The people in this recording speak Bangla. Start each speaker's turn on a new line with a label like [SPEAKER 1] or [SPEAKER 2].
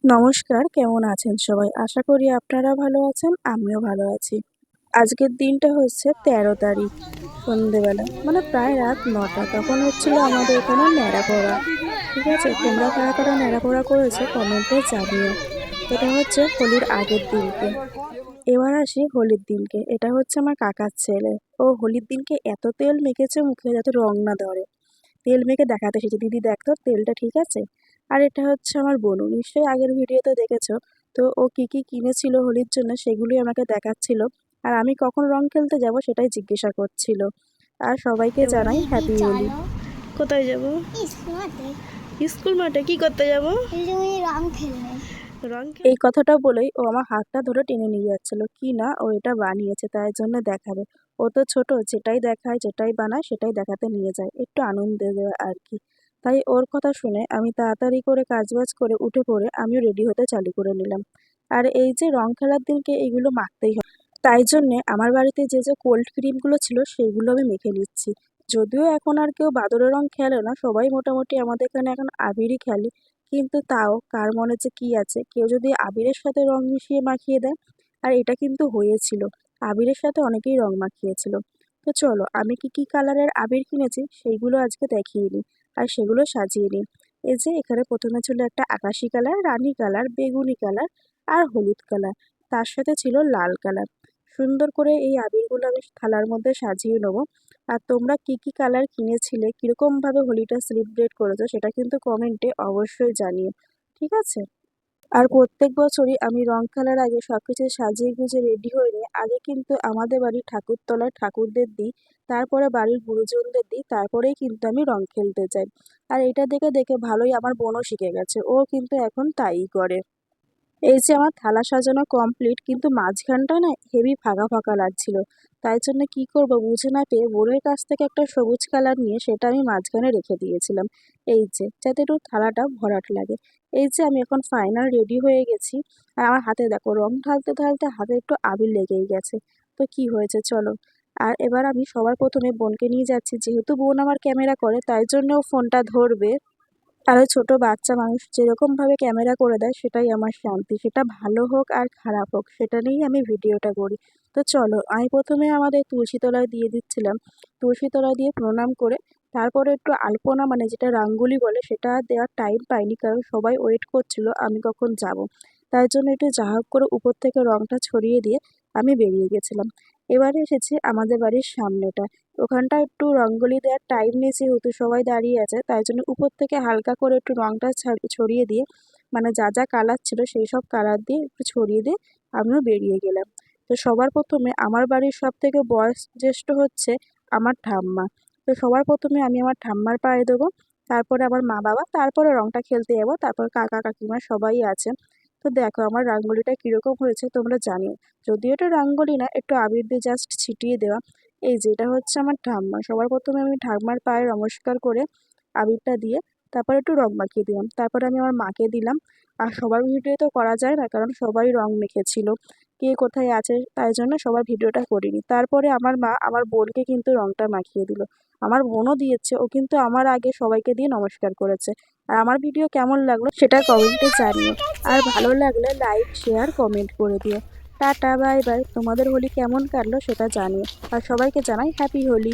[SPEAKER 1] নমস্কার, কেমন আছেন সবাই? আশা করি আপনারা ভালো আছেন, আমিও ভালো আছি। আজকের দিনটা হচ্ছে ১৩ তারিখ সন্ধেবেলা, মানে প্রায় রাত ৯টা। তখন হচ্ছিল আমাদের এখানে ন্যাড়াপোড়া। ঠিক আছে? তোমরা কারা, কারা ন্যাড়াপোড়া করেছো কমেন্টে জানিও। এটা হচ্ছে হোলির আগের দিনকে। এবার আসি হোলির দিনকে। এটা হচ্ছে আমার কাকার ছেলে। ও হোলির দিনকে এত তেল মেখেছে মুখে যাতে রং না ধরে। তেল মেখে দেখাতে এসেছে, দিদি দেখ তো তেলটা ঠিক আছে। আর এটা হচ্ছে আমার বোনু, নিশ্চয়ই আগের ভিডিওতে দেখেছো। তো ও কি কি কিনেছিল হোলির জন্য সেগুলোই আমাকে দেখাচ্ছিল। আর আমি কখন রং খেলতে যাব সেটাই জিজ্ঞাসা করছিল। আর সবাইকে জানাই
[SPEAKER 2] দিদি
[SPEAKER 1] হ্যাপি হোলি।
[SPEAKER 2] চলো
[SPEAKER 1] কোথায় যাব?
[SPEAKER 2] স্কুল মাঠে।
[SPEAKER 1] স্কুল মাঠে কি করতে যাব?
[SPEAKER 2] তুমি রং খেলবে।
[SPEAKER 1] এই কথাটা বলেই ও আমার হাতটা ধরে টেনে নিয়ে যাচ্ছিল, কি না ও এটা বানিয়েছে তাই জন্য দেখাবে। ও তো ছোট, যেটাই দেখায় যেটাই বানায় সেটাই দেখাতে নিয়ে যায়, একটু আনন্দ দেওয়া আর কি। তাই ওর কথা শুনে আমি তাড়াতাড়ি করে কাজবাজ করে উঠে পড়ে আমিও রেডি হতে চালু করে নিলাম। আর এই যে রং খেলার দিনকে এগুলো মাখতেই হয়, তাই জন্যে আমার বাড়িতে যে যে কোল্ড ক্রিমগুলো ছিল সেইগুলো আমি মেখে নিচ্ছি। যদিও এখন আর কেউ বাদুড়ের রং খেলে না, সবাই মোটামুটি আমাদের এখানে এখন আবিরই খেলে। কিন্তু তাও কার মনে যে কি আছে, কেউ যদি আবিরের সাথে রং মিশিয়ে মাখিয়ে দেয়। আর এটা কিন্তু হয়েছিল, আবিরের সাথে অনেকেই রং মাখিয়েছিল। তো চলো আমি কি কি কালারের আবির কিনেছি সেইগুলো আজকে দেখিয়ে নিই, আর সেগুলো সাজিয়ে নিই। এই যে এখানে প্রথমে ছিল একটা আকাশি কালার, রানী কালার, বেগুনি কালার আর হলুদ কালার, তার সাথে ছিল লাল কালার। সুন্দর করে এই আবিরগুলো আমি থালার মধ্যে সাজিয়ে নেবো। আর তোমরা কি কি কালার কিনেছিলে, কিরকম ভাবে হোলিটা সেলিব্রেট করেছো সেটা কিন্তু কমেন্টে অবশ্যই জানিও, ঠিক আছে? আর প্রত্যেক বছরই আমি রং খেলার আগে সবকিছু সাজিয়ে গুছিয়ে রেডি হয়ে নিই। আগে কিন্তু আমাদের বাড়ির ঠাকুরতলায় ঠাকুরদের দিই, তারপরে বাড়ির গুরুজনদের দিই, তারপরেই কিন্তু আমি রং খেলতে যাই। আর এটা দেখে দেখে ভালোই আমার বোনও শিখে গেছে, ও কিন্তু এখন তাই করে। এই যে আমার থালা সাজানো কমপ্লিট, কিন্তু মাঝখানটা না হেভি ফাঁকা ফাঁকা লাগছিল। তাই জন্য কি করব বুঝে না পেয়ে বোনের কাছ থেকে একটা সবুজ কালার নিয়ে সেটা আমি মাঝখানে রেখে দিয়েছিলাম। এই যে যাতে একটু থালাটা ভরাট লাগে। এই যে আমি এখন ফাইনাল রেডি হয়ে গেছি। আর আমার হাতে দেখো রং ঢালতে ঢালতে হাতে একটু আবির লেগেই গেছে। তো কি হয়েছে চলো। আর এবার আমি সবার প্রথমে বোনকে নিয়ে যাচ্ছি, যেহেতু বোন আমার ক্যামেরা করে তাই জন্য ও ফোনটা ধরবে। আর ওই ছোট বাচ্চা মানুষ যেরকম ভাবে ক্যামেরা করে দেয় সেটাই আমার শান্তি, সেটা ভালো হোক আর খারাপ হোক সেটা নিয়েই আমি ভিডিওটা করি। তো চলো আমি প্রথমে আমাদের তুলসী তলায় দিয়ে দিচ্ছিলাম। তুলসী তলায় দিয়ে প্রণাম করে তারপরে একটু আলপনা, মানে যেটা রাঙ্গুলি বলে, সেটা দেওয়ার টাইম পাইনি কারণ সবাই ওয়েট করছিল আমি কখন যাব। তাই জন্য একটু যা হোক করে উপর থেকে রংটা ছড়িয়ে দিয়ে আমি বেরিয়ে গেছিলাম। এবারে এসেছি আমাদের বাড়ির সামনেটা। ওখানটা একটু রঙ্গোলি দেওয়ার টাইম নেই, যেহেতু সবাই দাঁড়িয়ে আছে তাই জন্য উপর থেকে হালকা করে একটু রংটা ছড়িয়ে দিয়ে, মানে যা যা কালার ছিল সেই সব কালার দিয়ে একটু ছড়িয়ে দিয়ে আমিও বেরিয়ে গেলাম। তো সবার প্রথমে আমার বাড়ির সব থেকে বয়স জ্যেষ্ঠ হচ্ছে আমার ঠাম্মা। তো সবার প্রথমে আমি আমার ঠাম্মার পায়ে দেবো, তারপরে আমার মা বাবা, তারপরে রংটা খেলতে যাবো, তারপর কাকা কাকিমা সবাই আছে। তো দেখো আমার রাঙ্গোলিটা কিরকম হয়েছে তোমরা জানিও। যদিও এটা রাঙ্গোলি না, একটু আবির দিয়ে জাস্ট ছিটিয়ে দেওয়া। এই যে এটা হচ্ছে আমার ঠাম্মা, সবার প্রথমে আমি ঠাম্মার পায়ে নমস্কার করে আবিরটা দিয়ে তারপর একটু রং মাখিয়ে দিলাম, তারপরে আমি আমার মাকে দিলাম। আর সবার ভিডিও তো করা যায় না কারণ সবাই রং মেখেছিল, কে কোথায় আছে তাই জন্য সবার ভিডিওটা করিনি। তারপরে আমার মা আমার বোনকে কিন্তু রংটা মাখিয়ে দিল। আমার বোনও দিয়েছে, ও কিন্তু আমার আগে সবাইকে দিয়ে নমস্কার করেছে। আর আমার ভিডিও কেমন লাগলো সেটা কমেন্টে জানিও। আর ভালো লাগলে লাইক শেয়ার কমেন্ট করে দিও। টাটা বাই বাই, তোমাদের হোলি কেমন কাটলো সেটা জানিও। আর সবাইকে জানাই হ্যাপি হোলি।